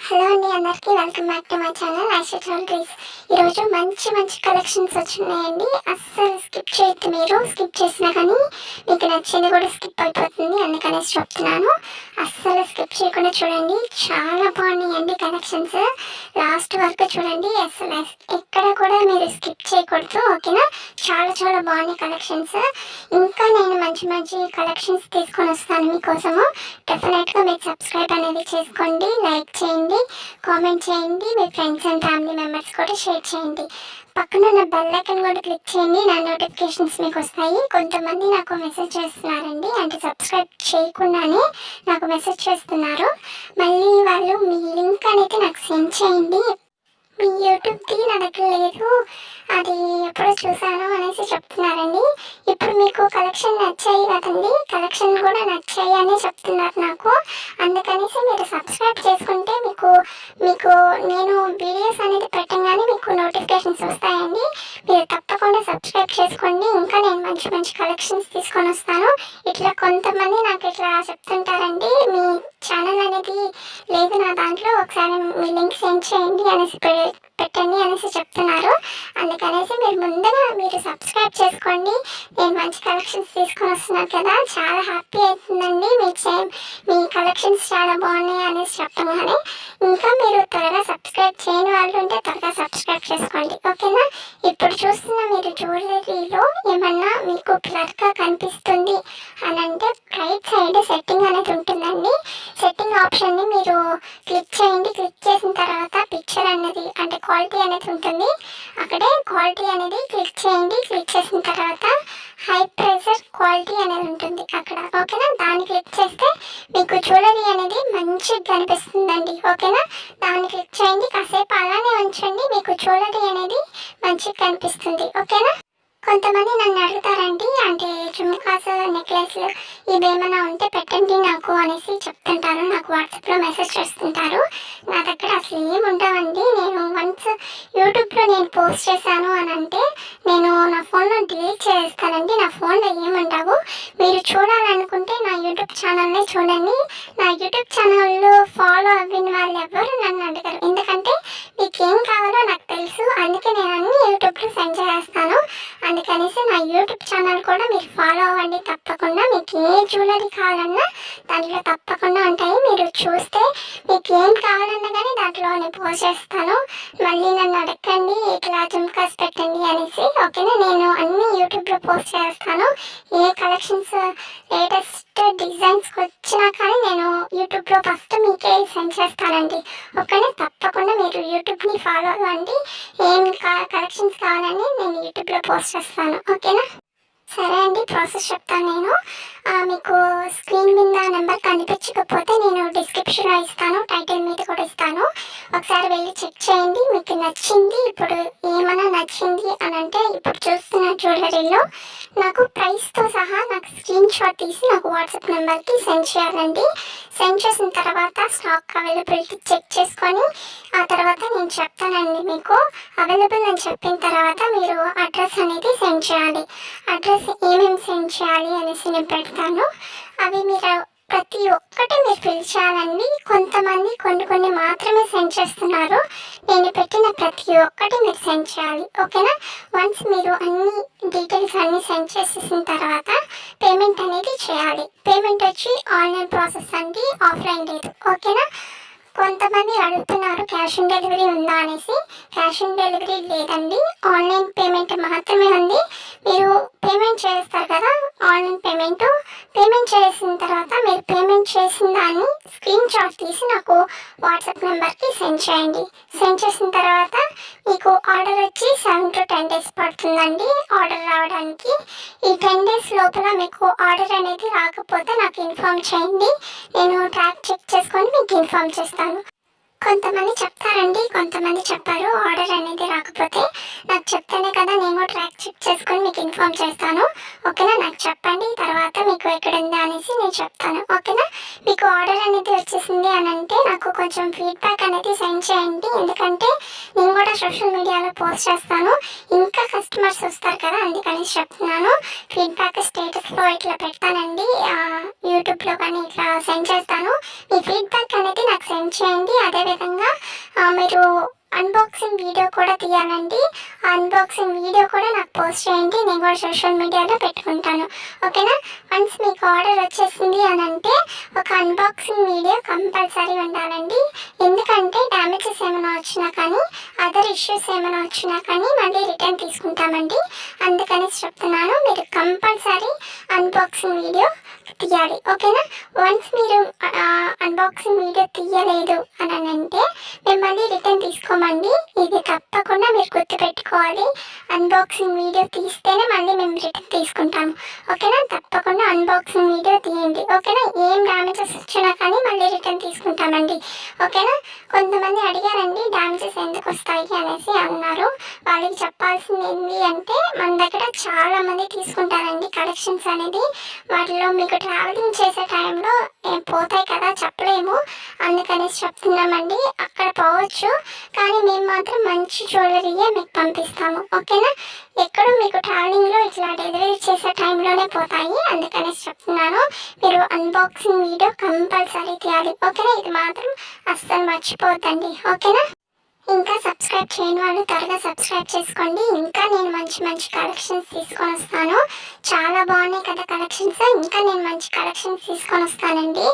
Hello అండి, అందరికీ welcome back to my channel Aisha jewelleries. ఈరోజు మంచి మంచి కలెక్షన్స్ వచ్చినాయండి. అస్సలు స్కిప్ చేయొద్దు. మీరు స్కిప్ చేసినా కానీ మీకు నచ్చింది కూడా స్కిప్ అయిపోతుంది, అందుకనేసి చెప్తున్నాను. అస్సలు స్కిప్ చేయకుండా చూడండి, చాలా బాగున్నాయండి కలెక్షన్స్. లాస్ట్ వరకు చూడండి, అసలు ఎక్కడ కూడా మీరు స్కిప్ చేయకూడదు, ఓకేనా? చాలా చాలా బాగున్నాయి కలెక్షన్స్. ఇంకా నేను మంచి మంచి కలెక్షన్స్ తీసుకొని వస్తాను మీకోసము. డెఫినెట్గా మీరు సబ్స్క్రైబ్ అనేది చేసుకోండి, లైక్ చేయండి, కామెంట్ చేయండి, మీ ఫ్రెండ్స్ అండ్ ఫ్యామిలీ మెంబర్స్ కూడా షేర్ చేయండి. పక్కన ఉన్న బెల్ ఐకాన్ కూడా క్లిక్ చేయండి, నా నోటిఫికేషన్స్ మీకు వస్తాయి. కొంతమంది నాకు మెసేజ్ చేస్తున్నారండి, అంటే సబ్స్క్రైబ్ చేయకుండానే నాకు మెసేజ్ చేస్తున్నారు. మళ్ళీ వాళ్ళు మీ లింక్ అనేది నాకు సెండ్ చేయండి. మీ యూట్యూబ్ది నా దగ్గర లేదు, అది ఎప్పుడో చూసాను అనేసి చెప్తున్నారండి. ఇప్పుడు మీకు కలెక్షన్ నచ్చాయి కదండి, కలెక్షన్ కూడా నచ్చాయి అని చెప్తున్నారు నాకు. అందుకనేసి మీరు సబ్స్క్రైబ్ చేసుకుంటే మీకు మీకు నేను వీడియోస్ అనేది పెట్టగానే మీకు నోటిఫికేషన్స్ వస్తాయండి. మీరు తప్పకుండా సబ్స్క్రైబ్ చేసుకోండి. ఇంకా నేను మంచి మంచి కలెక్షన్స్ తీసుకొని వస్తాను. ఇట్లా కొంతమంది నాకు ఇట్లా చెప్తుంటారండి, మీ ఛానల్ అనేది లేదు నా దాంట్లో, ఒకసారి మీ లింక్ సెండ్ చేయండి అనేసి పెట్టండి అనేసి చెప్తున్నారు. అందుకనేసి మీరు ముందుగా మీరు సబ్స్క్రైబ్ చేసుకోండి. నేను మంచి కలెక్షన్స్ తీసుకొని వస్తున్నాను కదా, చాలా హ్యాపీ అవుతుందండి. మీ కలెక్షన్స్ చాలా బాగున్నాయి అనేసి చెప్పగానే. ఇంకా మీరు త్వరగా సబ్స్క్రైబ్ చేయని వాళ్ళు ఉంటే త్వరగా సబ్స్క్రైబ్ చేసుకోండి, ఓకేనా? ఇప్పుడు చూస్తున్న మీరు జ్యువెలరీలో ఏమన్నా మీకు బ్లర్గా కనిపిస్తుంది అని అంటే రైట్ సైడ్ సెట్టింగ్ అనేది ఉంటుందండి. సెట్టింగ్ ఆప్షన్ని మీరు క్లిక్ చేయండి. క్లిక్ చేసిన తర్వాత పిక్చర్ అనేది అంటే క్వాలిటీ అనేది ఉంటుంది. అక్కడే క్వాలిటీ అనేది క్లిక్ చేయండి. క్లిక్ చేసిన తర్వాత హై ప్రెషర్ క్వాలిటీ అనేది ఉంటుంది అక్కడ, ఓకేనా? దాన్ని క్లిక్ చేస్తే మీకు జ్యువెలరీ అనేది మంచిగా కనిపిస్తుందండి, ఓకేనా? దాన్ని క్లిక్ చేయండి, కాసేపు అలానే ఉంచండి, మీకు జ్యువెలరీ అనేది మంచిగా కనిపిస్తుంది, ఓకేనా? కొంతమంది నన్ను అడుగుతారండి, అంటే జుమ్కాస్, నెక్లెస్లు ఇవేమైనా ఉంటే పెట్టండి నాకు అనేసి చెప్తుంటారు. నాకు వాట్సాప్లో మెసేజ్ చేస్తుంటారు. నా దగ్గర అసలు ఏమి ఉండవండి. నేను వన్స్ యూట్యూబ్లో నేను పోస్ట్ చేశాను అని అంటే నేను నా ఫోన్లో డిలీట్ చేస్తానండి. నా ఫోన్లో ఏముండవు. మీరు చూడాలనుకుంటే నా యూట్యూబ్ ఛానల్నే చూడండి. నా యూట్యూబ్ ఛానల్లో ఫాలో అవ్విన వాళ్ళు ఎవరు నన్ను అడగరు, ఎందుకంటే మీకు ఏం కావాలో నాకు తెలుసు. అందుకే నేను అన్ని యూట్యూబ్లో సెండ్ చేస్తాను. అందుకనేసి నా యూట్యూబ్ ఛానల్ కూడా మీరు ఫాలో అవ్వండి తప్పకుండా. మీకు ఏ జ్యువెలరీ కావాలన్నా దాంట్లో తప్పకుండా ఉంటాయి. మీరు చూస్తే మీకు ఏం కావాలన్నా కానీ దాంట్లో నేను పోస్ట్ చేస్తాను. మళ్ళీ నన్ను అడగండి ఇట్లా జుమ్కాస్ పెట్టండి అనేసి, ఓకేనా? నేను అన్ని యూట్యూబ్లో పోస్ట్ చేస్తాను. ఏ కలెక్షన్స్ లేటెస్ట్ డిజైన్స్ వచ్చినా కానీ నేను యూట్యూబ్లో ఫస్ట్ మీకే సెండ్ చేస్తానండి, ఓకేనా? తప్పకుండా మీరు యూట్యూబ్ని ఫాలో అవ్వండి. ఏం కలెక్షన్స్ కావాలని నేను యూట్యూబ్లో పోస్ట్ చేస్తాను, ఓకేనా? సరే అండి, ప్రాసెస్ చెప్తాను నేను. మీకు స్క్రీన్ మీద నెంబర్ కనిపించకపోతే నేను డిస్క్రిప్షన్లో ఇస్తాను, టైటిల్ మీద కూడా ఇస్తాను. ఒకసారి వెళ్ళి చెక్ చేయండి. మీకు నచ్చింది, ఇప్పుడు ఏమైనా నచ్చింది అని అంటే ఇప్పుడు చూస్తున్న జ్యువెలరీలో నాకు ప్రైస్తో సహా నాకు స్క్రీన్ షాట్ తీసి నాకు వాట్సాప్ నెంబర్కి సెండ్ చేయాలండి. సెండ్ చేసిన తర్వాత స్టాక్ అవైలబిలిటీ చెక్ చేసుకొని ఆ తర్వాత నేను చెప్తానండి. మీకు అవైలబుల్ అని చెప్పిన తర్వాత మీరు అడ్రస్ అనేది సెండ్ చేయాలి. అడ్రస్ ఏమేమి సెండ్ చేయాలి అనేసి నేను పెడతాను. అవి మీరు ప్రతి ఒక్కటి మీరు ఫిల్ చేయాలండి. కొంతమంది కొన్ని మాత్రమే సెండ్ చేస్తున్నారు. నేను పెట్టిన ప్రతి ఒక్కటి మీరు సెండ్ చేయాలి, ఓకేనా? వన్స్ మీరు అన్ని డీటెయిల్స్ అన్నీ సెండ్ చేసేసిన తర్వాత పేమెంట్ అనేది చేయాలి. పేమెంట్ వచ్చి ఆన్లైన్ ప్రాసెస్ అండి, ఆఫ్లైన్ లేదు, ఓకేనా? కొంతమంది అడుగుతున్నారు క్యాష్ ఆన్ డెలివరీ ఉందా అనేసి. క్యాష్ ఆన్ డెలివరీ లేదండి, ఆన్లైన్ పేమెంట్ మాత్రమే ఉంది. మీరు పేమెంట్ చేస్తారు కదా, ఆన్లైన్ పేమెంట్ చేసిన తర్వాత మీరు పేమెంట్ చేసిన దాన్ని స్క్రీన్ షాట్ తీసి నాకు వాట్సాప్ నెంబర్కి సెండ్ చేయండి. సెండ్ చేసిన తర్వాత మీకు ఆర్డర్ వచ్చి 7 to 10 days పడుతుందండి ఆర్డర్ రావడానికి. ఈ 10 days లోపల మీకు ఆర్డర్ అనేది రాకపోతే నాకు ఇన్ఫామ్ చేయండి, నేను ట్రాక్ చెక్ చేసుకొని మీకు ఇన్ఫామ్ చేస్తాను. కొంతమంది చెప్తారండి, కొంతమంది చెప్పారు ఆర్డర్ అనేది రాకపోతే. నాకు చెప్తేనే కదా నేను ట్రాక్ చెక్ చేసుకొని మీకు ఇన్ఫామ్ చేస్తాను, ఓకేనా? నాకు చెప్పండి, తర్వాత మీకు ఎక్కడ ఉందా అనేసి నేను చెప్తాను, ఓకేనా? మీకు ఆర్డర్ అనేది వచ్చేసింది అని అంటే నాకు కొంచెం ఫీడ్బ్యాక్ అనేది సెండ్ చేయండి, ఎందుకంటే నేను కూడా సోషల్ మీడియాలో పోస్ట్ చేస్తాను. ఇంకా కస్టమర్స్ వస్తారు కదా, అందుకని చెప్తున్నాను. ఫీడ్బ్యాక్ స్టేటస్లో ఇట్లా పెడతానండి, యూట్యూబ్లో కానీ ఇట్లా సెండ్ చేస్తాను. మీ ఫీడ్బ్యాక్ అనేది నాకు సెండ్ చేయండి. అదే విధంగా మీరు అన్బాక్సింగ్ వీడియో కూడా తీయాలండి. ఆ అన్బాక్సింగ్ వీడియో కూడా నాకు పోస్ట్ చేయండి, నేను కూడా సోషల్ మీడియాలో పెట్టుకుంటాను. ఓకేనా? వన్స్ మీకు ఆర్డర్ వచ్చేసింది అని అంటే ఒక అన్బాక్సింగ్ వీడియో కంపల్సరీ ఉండాలండి. ఎందుకంటే డ్యామేజెస్ ఏమైనా వచ్చినా కానీ అదర్ ఇష్యూస్ ఏమైనా వచ్చినా కానీ మళ్ళీ రిటర్న్ తీసుకుంటామండి. అందుకని చెప్తున్నాను, మీరు కంపల్సరీ అన్బాక్సింగ్ వీడియో తీయాలి. ఓకేనా? వన్స్ మీరు అన్బాక్సింగ్ వీడియో తీయలేదు అని అంటే మిమ్మల్ని రిటర్న్ తీసుకోమండి. ఇది తప్పకుండా మీరు గుర్తుపెట్టుకోవాలి. అన్బాక్సింగ్ వీడియో తీస్తేనే మళ్ళీ మేము రిటర్న్ తీసుకుంటాము. ఓకేనా? తప్పకుండా అన్బాక్సింగ్ వీడియో తీయండి. ఓకేనా? ఏం డ్యామేజెస్ వచ్చినా కానీ మళ్ళీ రిటర్న్ తీసుకుంటామండి. ఓకేనా? కొంతమంది అడిగారండి డ్యామేజెస్ ఎందుకు వస్తాయి అనేసి అన్నారు. వాళ్ళకి చెప్పాల్సింది ఏంటి అంటే మన దగ్గర చాలా మంది తీసుకుంటారండి కలెక్షన్స్ అనేది. వాటిలో మీకు ట్రావెలింగ్ చేసే టైంలో పోతాయి కదా, చెప్పలేము, అందుకనేసి చెప్తున్నామండి. అక్కడ పోవచ్చు కానీ మేము మాత్రం మంచి జ్యువెలరీయే మీకు పంపిస్తాము. ఓకేనా? ఎక్కడ మీకు ట్రావెలింగ్లో ఇట్లా డెలివరీ చేసే టైంలోనే పోతాయి, అందుకనేసి చెప్తున్నాను. మీరు అన్బాక్సింగ్ వీడియో కంపల్సరీ తీయాలి. ఓకేనా? ఇది మాత్రం అస్సలు మర్చిపోద్దండి. ఓకేనా? ఇంకా సబ్స్క్రైబ్ చేయని వాళ్ళు త్వరగా సబ్స్క్రైబ్ చేసుకోండి. ఇంకా నేను మంచి మంచి కలెక్షన్స్ తీసుకొని వస్తాను. చాలా బాగున్నాయి కదా కలెక్షన్స్. ఇంకా నేను మంచి కలెక్షన్స్ తీసుకొని వస్తానండి.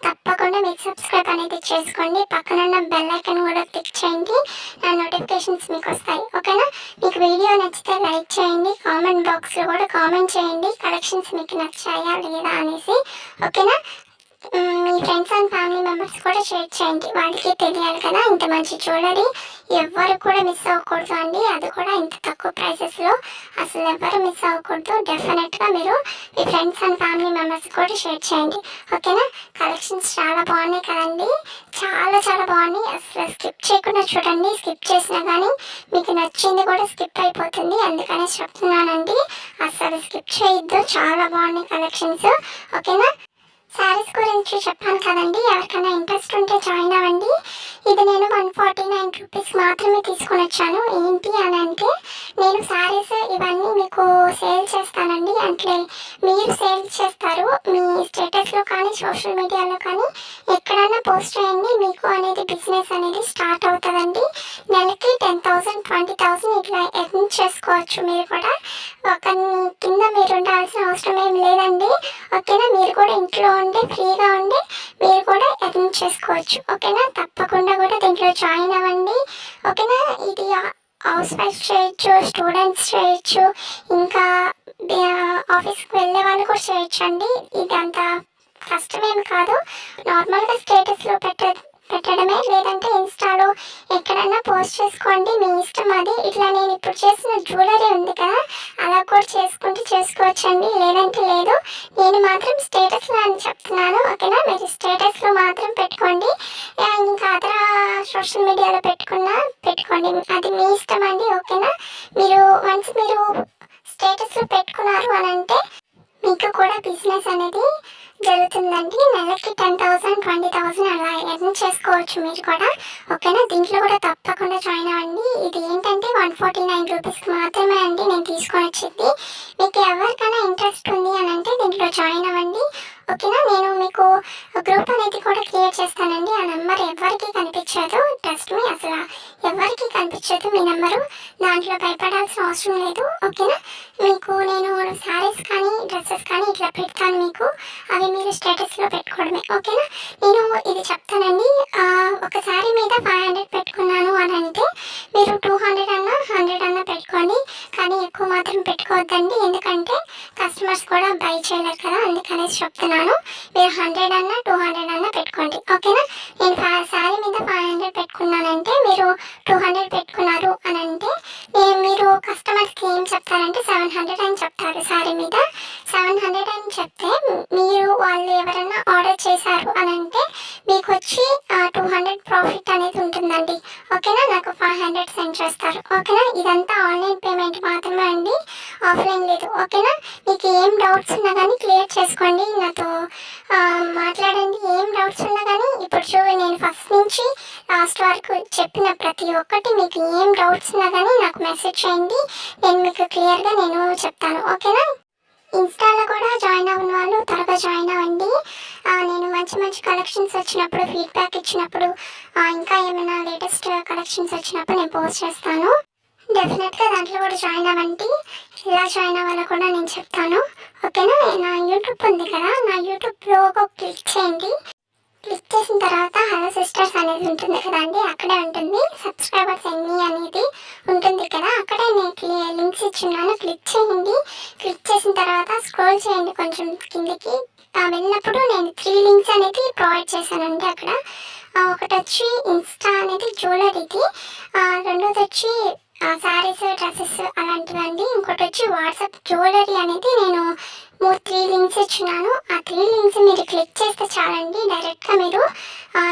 తప్పకుండా మీరు సబ్స్క్రైబ్ అనేది చేసుకోండి. పక్కనున్న బెల్ ఐకాన్ కూడా క్లిక్ చేయండి, నా నోటిఫికేషన్స్ మీకు వస్తాయి. ఓకేనా? మీకు వీడియో నచ్చితే లైక్ చేయండి, కామెంట్ బాక్స్లో కూడా కామెంట్ చేయండి కలెక్షన్స్ మీకు నచ్చాయా లేదా అనేసి. ఓకేనా? మీ ఫ్రెండ్స్ అండ్ ఫ్యామిలీ మెంబర్స్ కూడా షేర్ చేయండి, వాళ్ళకి తెలియాలి కదా. ఇంత మంచి జ్యువెలరీ ఎవ్వరు కూడా మిస్ అవ్వకూడదు అండి, అది కూడా ఇంత తక్కువ ప్రైసెస్లో అసలు ఎవ్వరు మిస్ అవ్వకూడదు. డెఫినెట్గా మీరు మీ ఫ్రెండ్స్ అండ్ ఫ్యామిలీ మెంబర్స్ కూడా షేర్ చేయండి. ఓకేనా? కలెక్షన్స్ చాలా బాగున్నాయి కదండి, చాలా చాలా బాగున్నాయి. అసలు స్కిప్ చేయకుండా చూడండి, స్కిప్ చేసినా కానీ మీకు నచ్చింది కూడా స్కిప్ అయిపోతుంది, అందుకనే చెప్తున్నానండి. అసలు స్కిప్ చేయొద్దు, చాలా బాగున్నాయి కలెక్షన్స్. ఓకేనా? శారీస్ గురించి చెప్పాను కదండి, ఎవరికైనా ఇంట్రెస్ట్ ఉంటే జాయిన్ అవ్వండి. ఇది నేను 149 రూపీస్ మాత్రమే తీసుకొని వచ్చాను. ఏంటి అని అంటే నేను శారీస్ ఇవన్నీ మీకు సేల్ చేస్తానండి. అంటే మీరు సేల్ చేస్తారు మీ స్టేటస్లో కానీ సోషల్ మీడియాలో కానీ ఎక్కడైనా పోస్ట్ చేయండి, మీకు అనేది బిజినెస్ అనేది స్టార్ట్ అవుతుందండి. నెలకి 10,000 20,000 ఇట్లా ఎర్న్ చేసుకోవచ్చు. మీరు కూడా ఒకరిని కింద మీరు ఉండాల్సిన అవసరం ఏం లేదండి. ఓకేనా? మీరు కూడా ఇంట్లో ఉండి ఫ్రీగా ఉండి మీరు కూడా ఎర్న్ చేసుకోవచ్చు. ఓకేనా? తప్పకుండా కూడా దీంట్లో జాయిన్ అవ్వండి. ఓకేనా? ఇది హౌస్ వైఫ్ చేయొచ్చు, స్టూడెంట్స్ చేయొచ్చు, ఇంకా ఆఫీస్కి వెళ్ళే వాళ్ళు కూడా చేయొచ్చు అండి. ఇది అంత కష్టమేం కాదు, నార్మల్గా స్టేటస్లో పెట్టడమే, లేదంటే ఇన్స్టాలో ఎక్కడైనా పోస్ట్ చేసుకోండి, మీ ఇష్టం అది. ఇట్లా నేను ఇప్పుడు చేసిన జ్యువెలరీ ఉంది కదా, అలా కూడా చేసుకోవచ్చండి, లేదంటే లేదు. నేను మాత్రం స్టేటస్లో అని చెప్తున్నాను. ఓకేనా? మీరు స్టేటస్లో మాత్రం పెట్టుకోండి, ఇంకా అదర్ సోషల్ మీడియాలో పెట్టుకోండి, అది మీ ఇష్టం అండి. ఓకేనా? మీరు వన్స్ మీరు స్టేటస్లో పెట్టుకున్నారు అని అంటే మీకు కూడా బిజినెస్ అనేది జరుగుతుందండి. నెలకి 10,000 20,000 అలా ఎర్న్ చేసుకోవచ్చు మీరు కూడా. ఓకేనా? దీంట్లో కూడా తప్పకుండా జాయిన్ అవ్వండి. ఇది ఏంటంటే 149 రూపీస్కి మాత్రమే అండి నేను తీసుకొని వచ్చింది. మీకు ఎవరికైనా ఇంట్రెస్ట్ ఉంది అని అంటే దీంట్లో జాయిన్ అవ్వండి. ఓకేనా? నేను మీకు గ్రూప్ అనేది కూడా క్రియేట్ చేస్తానండి. ఆ నెంబర్ ఎవరికి కనిపించదు, ట్రస్ట్ మీ, అసలు ఎవరికి కనిపించదు మీ నెంబరు. దాంట్లో భయపడాల్సిన అవసరం లేదు. ఓకేనా? మీకు నేను శారీస్ కానీ డ్రెస్సెస్ కానీ ఇట్లా పెడతాను, మీకు అవి మీరు స్టేటస్లో పెట్టుకోవడమే. ఓకేనా? నేను ఇది చెప్తానండి, ఒక శారీ మీద 500 పెట్టుకున్నాను అని అంటే మీరు 200 అన్నా 100 అన్నా పెట్టుకోండి, కానీ ఎక్కువ మాత్రం పెట్టుకోవద్దండి, ఎందుకంటే కస్టమర్స్ కూడా బై చేయలేరు కదా, అందుకనేసి చెప్తున్నాను. మీరు 100 అన్నా 200 అన్నా పెట్టుకోండి. ఓకేనా? నేను శారీ మీద 500 పెట్టుకున్నానంటే మీరు 200 పెట్టుకున్నారు అని అంటే మీరు కస్టమర్స్కి ఏం చెప్తారంటే 700 అని చెప్తారు. శారీ మీద 700 అని చెప్తే మీరు వాళ్ళు ఎవరైనా ఆర్డర్ చేశారు అని అంటే మీకు వచ్చి 200 ప్రాఫిట్ అనేది ఉంటుందండి. ఓకేనా? నాకు 500 సెండ్ చేస్తారు. ఓకేనా? ఇదంతా ఆన్లైన్ పేమెంట్ మాత్రమే అండి, ఆఫ్లైన్ లేదు. ఓకేనా? మీకు ఏం డౌట్స్ ఉన్నా కానీ క్లియర్ చేసుకోండి, నాతో మాట్లాడండి. ఏం డౌట్స్ ఉన్నా కానీ ఇప్పుడు నేను ఫస్ట్ నుంచి లాస్ట్ వరకు చెప్పిన ప్రతి ఒక్కటి మీకు ఏం డౌట్స్ ఉన్నా కానీ నాకు మెసేజ్ చేయండి, నేను మీకు క్లియర్గా నేను చెప్తాను. ఓకేనా? ఇన్స్టాలో కూడా జాయిన్ అవ్వని వాళ్ళు త్వరగా జాయిన్ అవ్వండి. నేను మంచి మంచి కలెక్షన్స్ వచ్చినప్పుడు ఫీడ్బ్యాక్ ఇచ్చినప్పుడు ఇంకా ఏమైనా లేటెస్ట్ కలెక్షన్స్ వచ్చినప్పుడు నేను పోస్ట్ చేస్తాను. డెఫినెట్గా దాంట్లో కూడా జాయిన్ అవ్వండి. ఎలా జాయిన్ అవ్వాలో కూడా నేను చెప్తాను. ఓకేనా? నా యూట్యూబ్ ఉంది కదా, నా యూట్యూబ్ లోగో క్లిక్ చేయండి. క్లిక్ చేసిన తర్వాత హలో సిస్టర్స్ అనేది ఉంటుంది కదండి, అక్కడే ఉంటుంది సబ్స్క్రైబర్స్ ఎన్ని అనేది ఉంటుంది కదా, అక్కడే నేను లింక్స్ ఇచ్చున్నాను. క్లిక్ చేయండి. క్లిక్ చేసిన తర్వాత స్క్రోల్ చేయండి కొంచెం కిందకి. వెళ్ళినప్పుడు నేను 3 లింక్స్ అనేది ప్రొవైడ్ చేశానండి అక్కడ. ఒకటి వచ్చి ఇన్స్టా అనేది జ్యువెలరీది, రెండోది వచ్చి శారీస్ డ్రెస్సెస్ అలాంటివండి. ఇంకోటి వచ్చి వాట్సాప్ జ్యువెలరీ అనేది నేను 3 లింక్స్ ఇచ్చున్నాను. ఆ 3 లింక్స్ మీరు క్లిక్ చేస్తే చాలండి, డైరెక్ట్గా మీరు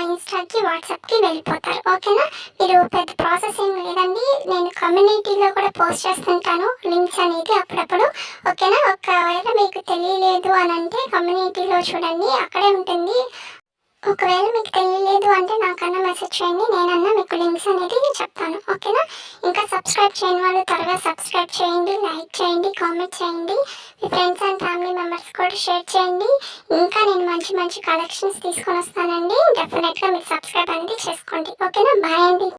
ఇన్స్టాకి వాట్సాప్కి వెళ్ళిపోతారు. ఓకేనా? మీరు పెద్ద ప్రాసెస్ ఏం లేదండి. నేను కమ్యూనిటీలో కూడా పోస్ట్ చేస్తుంటాను లింక్స్ అనేది అప్పుడప్పుడు. ఓకేనా? ఒకవేళ మీకు తెలియలేదు అని అంటే కమ్యూనిటీలో చూడండి, అక్కడే ఉంటుంది. ఒకవేళ మీకు తెలియలేదు అంటే నాకన్నా మెసేజ్ చేయండి, నేనన్నా మీకు లింక్స్ అనేది చెప్తాను. ఓకేనా? ఇంకా సబ్స్క్రైబ్ చేయని వాళ్ళు త్వరగా సబ్స్క్రైబ్ చేయండి, లైక్ చేయండి, కామెంట్ చేయండి, మీ ఫ్రెండ్స్ అండ్ ఫ్యామిలీ మెంబర్స్ కూడా షేర్ చేయండి. ఇంకా నేను మంచి మంచి కలెక్షన్స్ తీసుకొని వస్తానండి. డెఫినెట్గా మీరు సబ్స్క్రైబ్ అనేది చేసుకోండి. ఓకేనా? బాయ్ అండి.